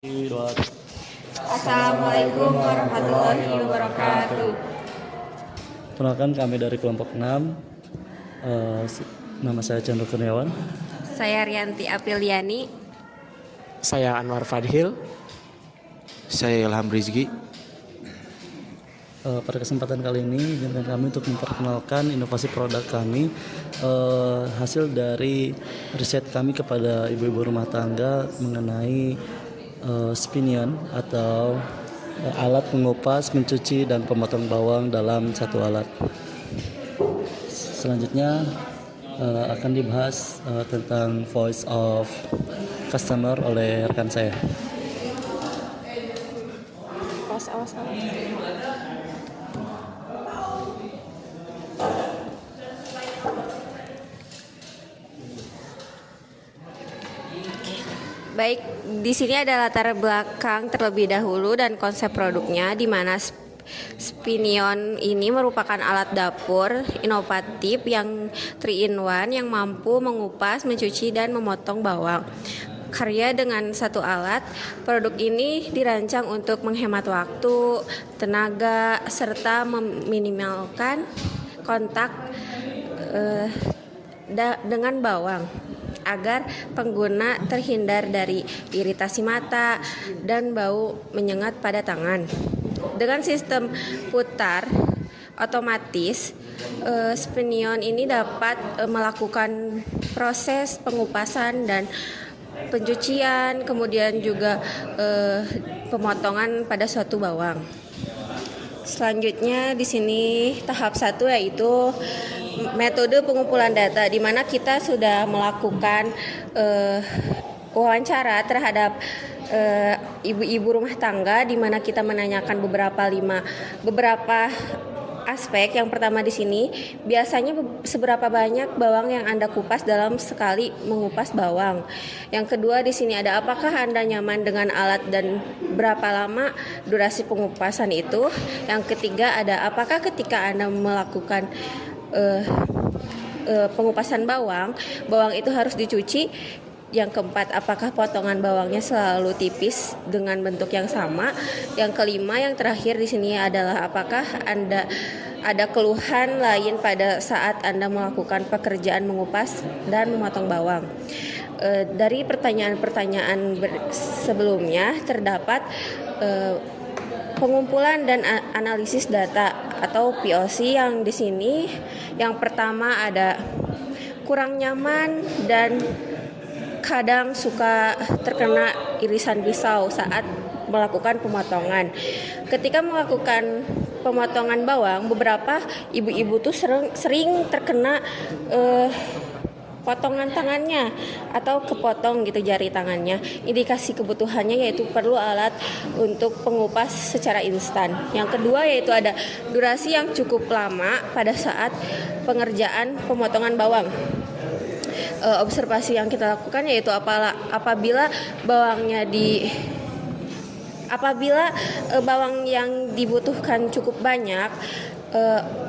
Assalamualaikum warahmatullahi wabarakatuh. Perkenalkan, kami dari kelompok 6. Nama saya Chandra Kurniawan. Saya Rianti Apriliani. Saya Anwar Fadhil. Saya Ilham Rizky. Pada kesempatan kali ini izinkan kami untuk memperkenalkan inovasi produk kami, hasil dari riset kami kepada ibu-ibu rumah tangga mengenai Spinion atau alat pengupas, mencuci, dan pemotong bawang dalam satu alat. Selanjutnya akan dibahas tentang voice of customer oleh rekan saya. Awas. Baik, di sini ada latar belakang terlebih dahulu dan konsep produknya, di mana Spinion ini merupakan alat dapur inovatif yang 3-in-1 yang mampu mengupas, mencuci, dan memotong bawang. Karya dengan satu alat, produk ini dirancang untuk menghemat waktu, tenaga, serta meminimalkan kontak dengan bawang, agar pengguna terhindar dari iritasi mata dan bau menyengat pada tangan. Dengan sistem putar otomatis, Spinion ini dapat melakukan proses pengupasan dan pencucian, kemudian juga pemotongan pada suatu bawang. Selanjutnya di sini tahap 1 yaitu metode pengumpulan data, di mana kita sudah melakukan wawancara terhadap ibu-ibu rumah tangga, di mana kita menanyakan beberapa aspek. Yang pertama di sini, biasanya seberapa banyak bawang yang Anda kupas dalam sekali mengupas bawang. Yang kedua di sini ada, apakah Anda nyaman dengan alat dan berapa lama durasi pengupasan itu. Yang ketiga ada, apakah ketika Anda melakukan pengupasan bawang itu harus dicuci. Yang keempat, apakah potongan bawangnya selalu tipis dengan bentuk yang sama. Yang kelima, yang terakhir di sini adalah, apakah Anda ada keluhan lain pada saat Anda melakukan pekerjaan mengupas dan memotong bawang. Dari pertanyaan-pertanyaan sebelumnya terdapat pengumpulan dan analisis data atau POC yang di sini. Yang pertama ada kurang nyaman dan kadang suka terkena irisan pisau saat melakukan pemotongan. Ketika melakukan pemotongan bawang, beberapa ibu-ibu tuh sering terkena potongan tangannya atau kepotong gitu jari tangannya. Indikasi kebutuhannya yaitu perlu alat untuk pengupas secara instan. Yang kedua yaitu ada durasi yang cukup lama pada saat pengerjaan pemotongan bawang. Observasi yang kita lakukan yaitu apabila bawang yang dibutuhkan cukup banyak,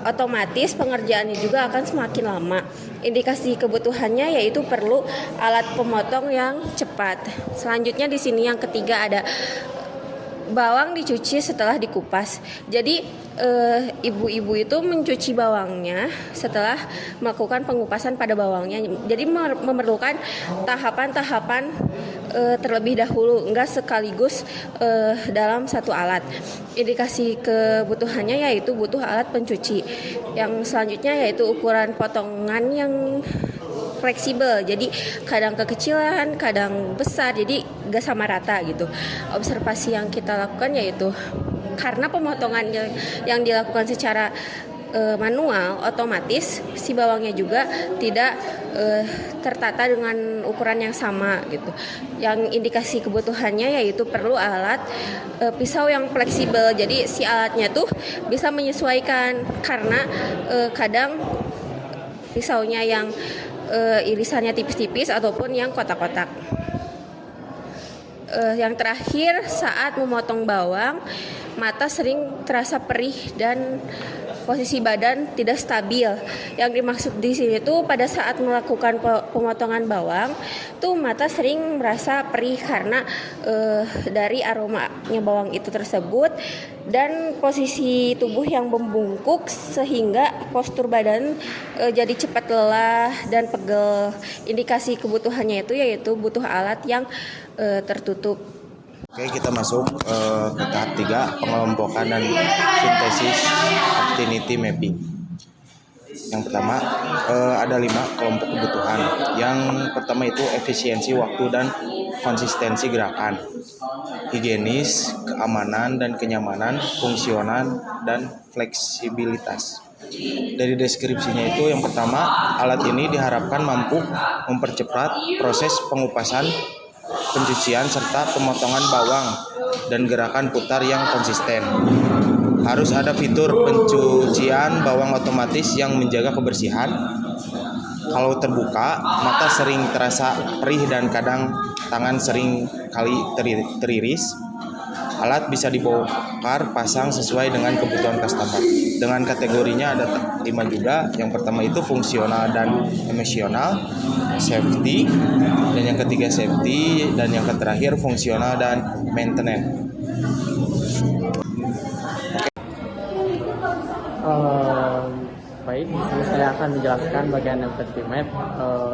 otomatis pengerjaannya juga akan semakin lama. Indikasi kebutuhannya yaitu perlu alat pemotong yang cepat. Selanjutnya di sini yang ketiga ada bawang dicuci setelah dikupas. Jadi ibu-ibu itu mencuci bawangnya setelah melakukan pengupasan pada bawangnya. Jadi memerlukan tahapan-tahapan terlebih dahulu, enggak sekaligus dalam satu alat. Indikasi kebutuhannya yaitu butuh alat pencuci. Yang selanjutnya yaitu ukuran potongan yang fleksibel, jadi kadang kekecilan, kadang besar, jadi gak sama rata gitu. Observasi yang kita lakukan yaitu karena pemotongan yang dilakukan secara manual, otomatis si bawangnya juga tidak tertata dengan ukuran yang sama gitu. Yang indikasi kebutuhannya yaitu perlu alat pisau yang fleksibel, jadi si alatnya tuh bisa menyesuaikan, karena kadang pisaunya yang irisannya tipis-tipis ataupun yang kotak-kotak. Yang terakhir, saat memotong bawang, mata sering terasa perih dan posisi badan tidak stabil. Yang dimaksud di sini tuh pada saat melakukan pemotongan bawang tuh mata sering merasa perih karena dari aromanya bawang itu tersebut, dan posisi tubuh yang membungkuk sehingga postur badan jadi cepat lelah dan pegel. Indikasi kebutuhannya itu yaitu butuh alat yang tertutup. Oke, kita masuk ke tahap 3, pengelompokan dan sintesis affinity mapping. Yang pertama, ada 5 kelompok kebutuhan. Yang pertama itu efisiensi waktu dan konsistensi gerakan, higienis, keamanan dan kenyamanan, fungsional, dan fleksibilitas. Dari deskripsinya itu, yang pertama, alat ini diharapkan mampu mempercepat proses pengupasan, pencucian, serta pemotongan bawang dan gerakan putar yang konsisten. Harus ada fitur pencucian bawang otomatis yang menjaga kebersihan. Kalau terbuka, mata sering terasa perih dan kadang tangan sering kali teriris. Alat bisa dibongkar pasang sesuai dengan kebutuhan customer. Dengan kategorinya ada 5 juga. Yang pertama itu fungsional dan emosional, safety, dan yang ketiga safety, dan yang terakhir fungsional dan maintenance. Baik, di sini saya akan menjelaskan bagian empathy map.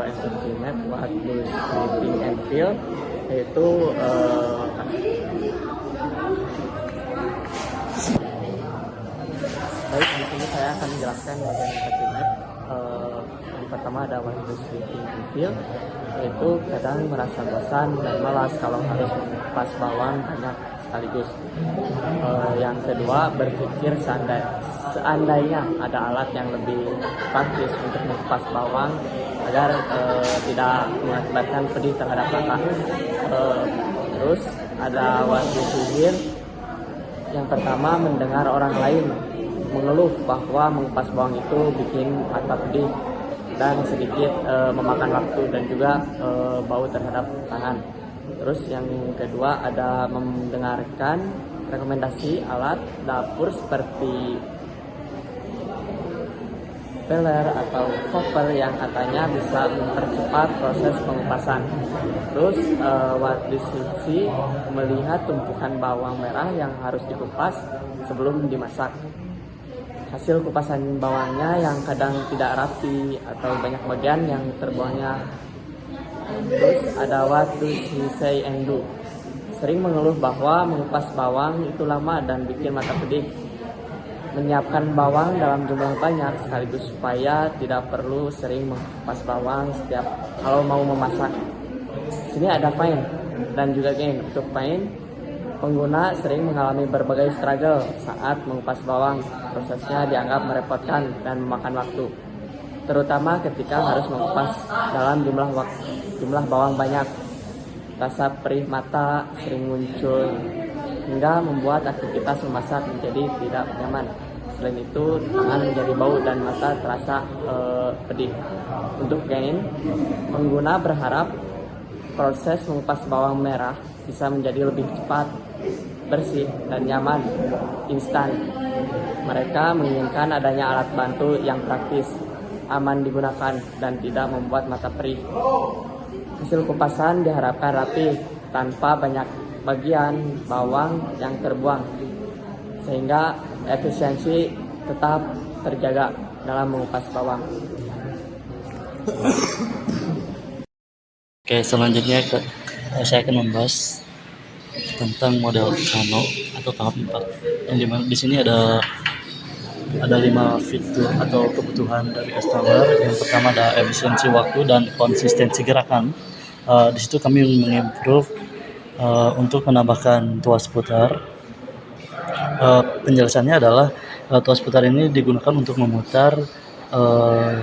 Empathy map what does think and feel, yaitu baik, di sini saya akan menjelaskan bagian empathy map. Yang pertama ada what does think and feel, yaitu kadang merasa bosan dan malas kalau harus mengupas bawang banyak sekaligus. Yang kedua, berpikir seandainya ada alat yang lebih praktis untuk mengupas bawang agar tidak mengakibatkan pedih terhadap mata. Terus ada waktu sihir. Yang pertama, mendengar orang lain mengeluh bahwa mengupas bawang itu bikin mata pedih dan sedikit memakan waktu dan juga bau terhadap tangan. Terus yang kedua ada mendengarkan rekomendasi alat dapur seperti peeler atau chopper yang katanya bisa mempercepat proses pengupasan. Terus diskusi melihat tumpukan bawang merah yang harus dikupas sebelum dimasak. Hasil kupasan bawangnya yang kadang tidak rapi atau banyak bagian yang terbuangnya. Terus ada what do he say and do. Sering mengeluh bahwa mengupas bawang itu lama dan bikin mata pedih. Menyiapkan bawang dalam jumlah banyak sekaligus supaya tidak perlu sering mengupas bawang setiap kalau mau memasak. Sini ada pain dan juga gain. Untuk pain, pengguna sering mengalami berbagai struggle saat mengupas bawang. Prosesnya dianggap merepotkan dan memakan waktu, terutama ketika harus mengupas dalam jumlah bawang banyak. Rasa perih mata sering muncul hingga membuat aktivitas memasak menjadi tidak nyaman. Selain itu, tangan menjadi bau dan mata terasa pedih. Untuk gain, pengguna berharap proses mengupas bawang merah bisa menjadi lebih cepat, bersih, dan nyaman, instan. Mereka menginginkan adanya alat bantu yang praktis, aman digunakan, dan tidak membuat mata perih. Hasil kupasan diharapkan rapi, tanpa banyak bagian bawang yang terbuang, sehingga efisiensi tetap terjaga dalam mengupas bawang. Oke, selanjutnya saya akan membahas tentang model Kano atau tahap 4. Yang dimana di sini ada 5 fitur atau kebutuhan dari customer. Yang pertama ada efisiensi waktu dan konsistensi gerakan. Di situ kami mengimprove untuk menambahkan tuas putar. Penjelasannya adalah tuas putar ini digunakan untuk memutar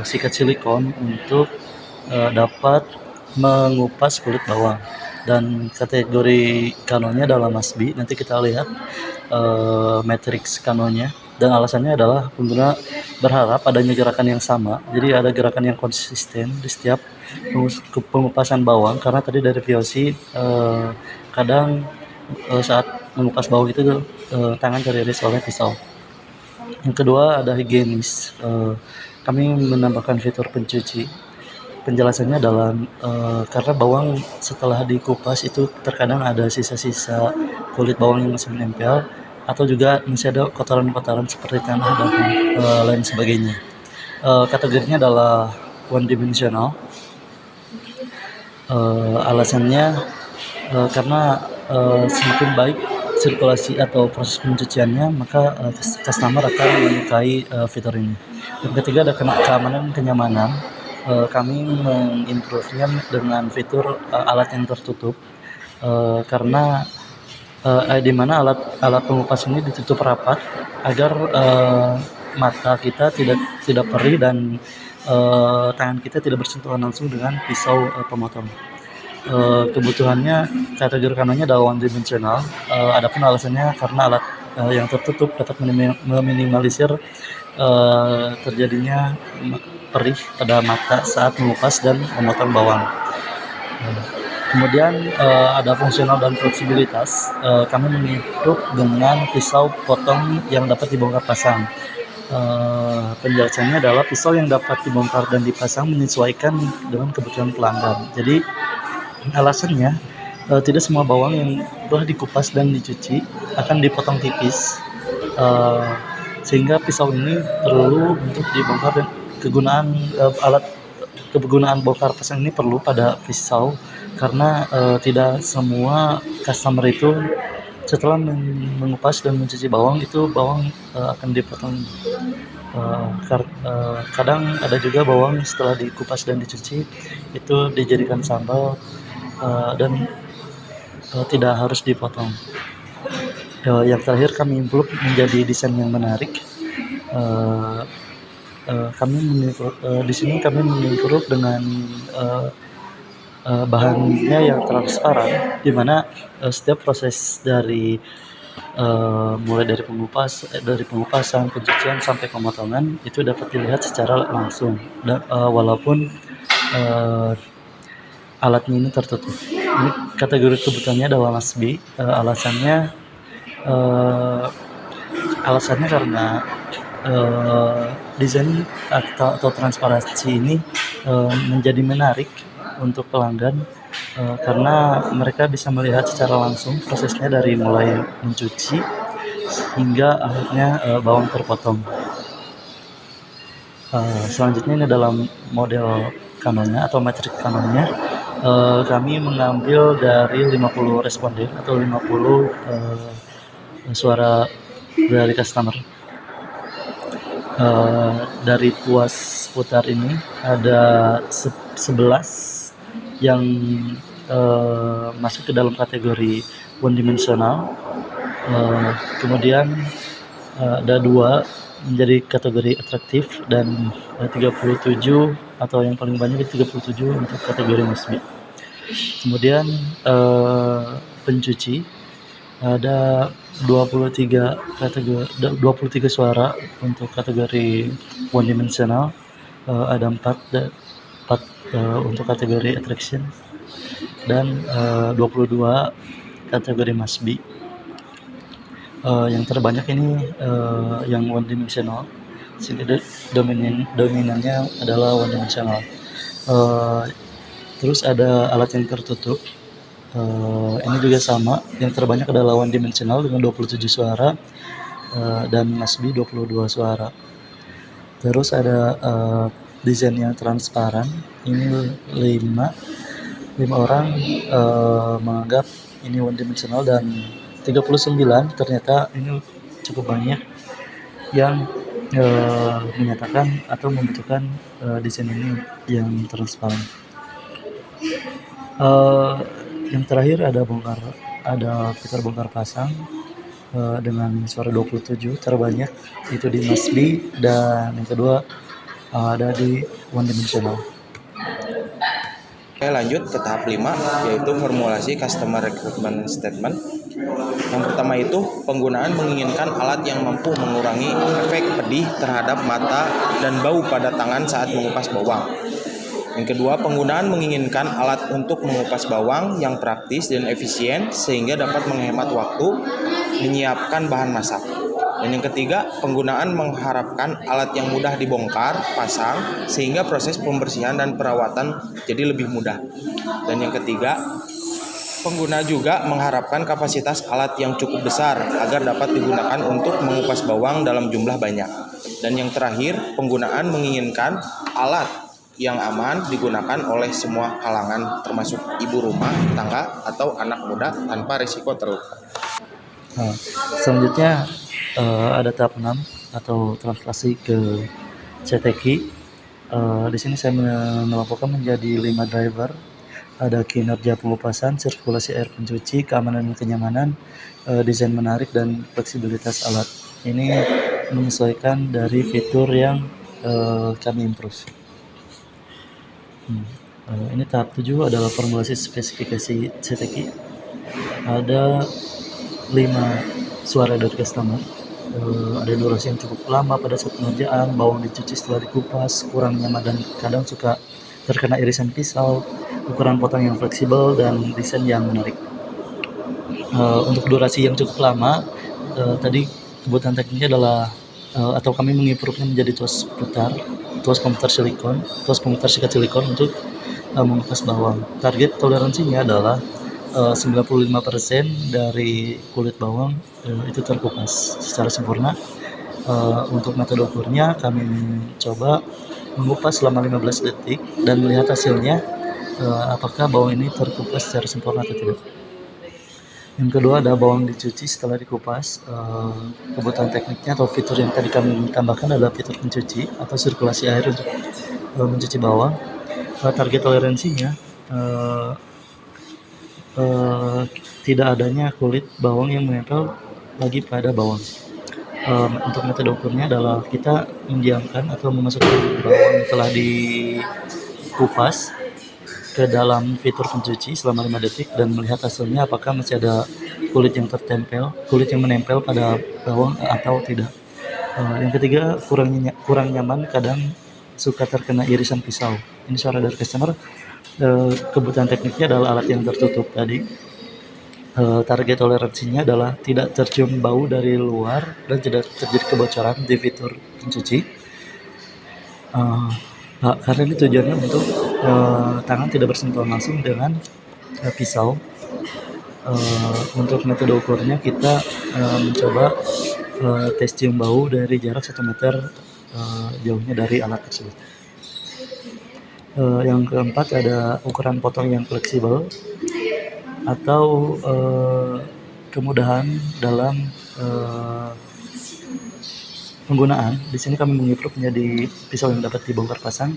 sikat silikon untuk dapat mengupas kulit bawang. Dan kategori kanonya adalah Masbi. Nanti kita lihat matriks kanonya. Dan alasannya adalah pengguna berharap adanya gerakan yang sama, jadi ada gerakan yang konsisten di setiap pengupasan bawang, karena tadi dari VOC kadang saat mengupas bawang itu tangan teriris oleh pisau. Yang kedua ada higienis. Kami menambahkan fitur pencuci. Penjelasannya adalah karena bawang setelah dikupas itu terkadang ada sisa-sisa kulit bawang yang masih menempel, atau juga masih ada kotoran-kotoran seperti tanah dan lain sebagainya. Kategorinya adalah one dimensional. Alasannya karena semakin baik sirkulasi atau proses pencuciannya, maka customer akan menyukai fitur ini. Yang ketiga ada keamanan dan kenyamanan. Kami mengimprove-nya dengan fitur alat yang tertutup, karena di mana alat pengupas ini ditutup rapat agar mata kita tidak perih dan tangan kita tidak bersentuhan langsung dengan pisau pemotong. Kebutuhannya kategori kanannya adalah one dimensional. Adapun alasannya karena alat yang tertutup dapat meminimalisir terjadinya perih pada mata saat mengupas dan memotong bawang. Kemudian ada fungsional dan fleksibilitas. Kami mengikut dengan pisau potong yang dapat dibongkar pasang. Penjelasannya adalah pisau yang dapat dibongkar dan dipasang menyesuaikan dengan kebutuhan pelanggan. Jadi alasannya tidak semua bawang yang telah dikupas dan dicuci akan dipotong tipis, sehingga pisau ini perlu untuk dibongkar, dan kegunaan bongkar pasang ini perlu pada pisau karena tidak semua customer itu setelah mengupas dan mencuci bawang itu bawang akan dipotong. Kadang ada juga bawang setelah dikupas dan dicuci itu dijadikan sambal dan tidak harus dipotong. Yang terakhir kami improve menjadi desain yang menarik. Di sini kami mengimprove dengan bahannya yang transparan, di mana setiap proses dari mulai dari pengupasan, pencucian sampai pemotongan itu dapat dilihat secara langsung, dan walaupun alatnya ini tertutup. Ini kategori kebutuhannya adalah Masbi. Alasannya karena desain atau transparansi ini menjadi menarik untuk pelanggan, karena mereka bisa melihat secara langsung prosesnya dari mulai mencuci hingga akhirnya bawang terpotong. Selanjutnya ini dalam model kanonnya atau matrik kanonnya, kami mengambil dari 50 responden atau 50 suara dari customer. Dari puas putar ini ada 11 yang masuk ke dalam kategori one dimensional. Kemudian ada 2 menjadi kategori atraktif, dan 37 atau yang paling banyak 37 untuk kategori Masbi. Kemudian pencuci ada 23 suara untuk kategori one dimensional, ada 4 untuk kategori attraction, dan 22 kategori Masbi. Yang terbanyak ini yang one dimensional, sehingga dominannya adalah one dimensional. Terus ada alat yang tertutup. Ini juga sama, yang terbanyak adalah one dimensional dengan 27 suara, dan Masbi 22 suara. Terus ada desain yang transparan. Ini 5 orang menganggap ini one dimensional, dan 39 ternyata ini cukup banyak yang menyatakan atau membutuhkan desain ini yang transparan. Yang terakhir ada fitur bongkar pasang dengan suara 27 terbanyak itu di Masbi, dan yang kedua ada di one dimensional. Oke, lanjut ke tahap 5, yaitu formulasi customer recruitment statement. Yang pertama itu penggunaan menginginkan alat yang mampu mengurangi efek pedih terhadap mata dan bau pada tangan saat mengupas bawang. Yang kedua, penggunaan menginginkan alat untuk mengupas bawang yang praktis dan efisien sehingga dapat menghemat waktu menyiapkan bahan masak. Dan yang ketiga, penggunaan mengharapkan alat yang mudah dibongkar, pasang, sehingga proses pembersihan dan perawatan jadi lebih mudah. Dan yang ketiga, pengguna juga mengharapkan kapasitas alat yang cukup besar agar dapat digunakan untuk mengupas bawang dalam jumlah banyak. Dan yang terakhir, penggunaan menginginkan alat yang aman digunakan oleh semua kalangan termasuk ibu rumah tangga atau anak muda tanpa risiko terluka. Nah, selanjutnya ada tahap 6 atau translasi ke CTQ. Di sini saya mengelompokkan menjadi 5 driver. Ada kinerja pengupasan, sirkulasi air pencuci, keamanan dan kenyamanan, desain menarik, dan fleksibilitas alat. Ini menyesuaikan dari fitur yang kami improve. Ini tahap 7 adalah formulasi spesifikasi CTQ. Ada 5 suara dari customer. Ada durasi yang cukup lama pada saat pengerjaan, bawang dicuci setelah dikupas, kurang nyaman dan kadang suka terkena irisan pisau, ukuran potong yang fleksibel, dan desain yang menarik. Untuk durasi yang cukup lama, tadi kebutuhan tekniknya adalah atau kami mengimprove-nya menjadi tuas pemutar sikat silikon untuk mengupas bawang. Target toleransinya adalah 95% dari kulit bawang itu terkupas secara sempurna. Untuk metode ukurnya kami coba mengupas selama 15 detik dan melihat hasilnya apakah bawang ini terkupas secara sempurna atau tidak. Yang kedua ada bawang dicuci setelah dikupas. Kebutuhan tekniknya atau fitur yang tadi kami tambahkan adalah fitur pencuci atau sirkulasi air untuk mencuci bawang. Target toleransinya tidak adanya kulit bawang yang menempel lagi pada bawang. Untuk metode ukurnya adalah kita mendiamkan atau memasukkan bawang yang telah dikupas ke dalam fitur pencuci selama 5 detik dan melihat hasilnya apakah masih ada kulit yang menempel pada bawang atau tidak. Yang ketiga, kurang nyaman, kadang suka terkena irisan pisau. Ini suara dari customer. Kebutuhan tekniknya adalah alat yang tertutup tadi. Target toleransinya adalah tidak tercium bau dari luar dan tidak terjadi kebocoran di fitur pencuci. Karena ini tujuannya untuk tangan tidak bersentuhan langsung dengan pisau. Untuk metode ukurnya kita mencoba tes cium bau dari jarak 1 meter jauhnya dari alat tersebut. Yang keempat ada ukuran potong yang fleksibel atau kemudahan dalam penggunaan. Di sini kami mengimprove menjadi pisau yang dapat dibongkar pasang.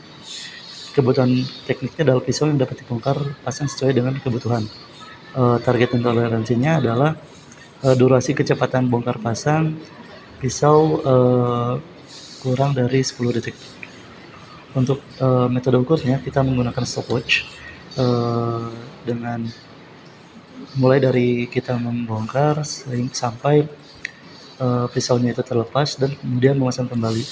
Kebutuhan tekniknya adalah pisau yang dapat dibongkar pasang sesuai dengan kebutuhan. Target dan toleransinya adalah durasi kecepatan bongkar pasang pisau kurang dari 10 detik. Untuk metode ukurnya kita menggunakan stopwatch dengan mulai dari kita membongkar sampai pisaunya itu terlepas dan kemudian memasang kembali.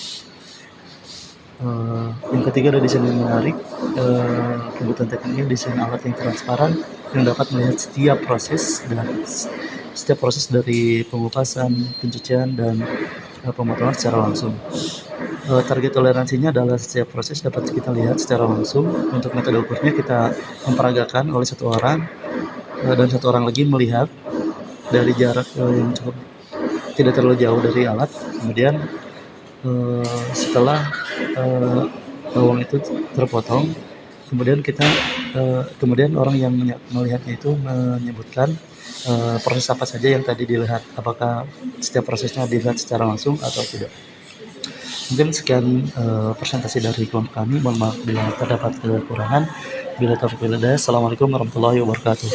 Yang ketiga ada desain yang menarik. Kebutuhan tekniknya desain alat yang transparan yang dapat melihat setiap proses dari pengupasan, pencucian, dan pemotongan secara langsung. Target toleransinya adalah setiap proses dapat kita lihat secara langsung. Untuk metode ukurnya kita memperagakan oleh satu orang dan satu orang lagi melihat dari jarak yang cukup tidak terlalu jauh dari alat. Kemudian setelah bawang itu terpotong, kemudian orang yang melihatnya itu menyebutkan proses apa saja yang tadi dilihat, apakah setiap prosesnya dilihat secara langsung atau tidak. Mungkin sekian presentasi dari kelompok kami. Mohon maaf bila terdapat kekurangan. Bila taufiq wal hidayah. Assalamualaikum warahmatullahi wabarakatuh.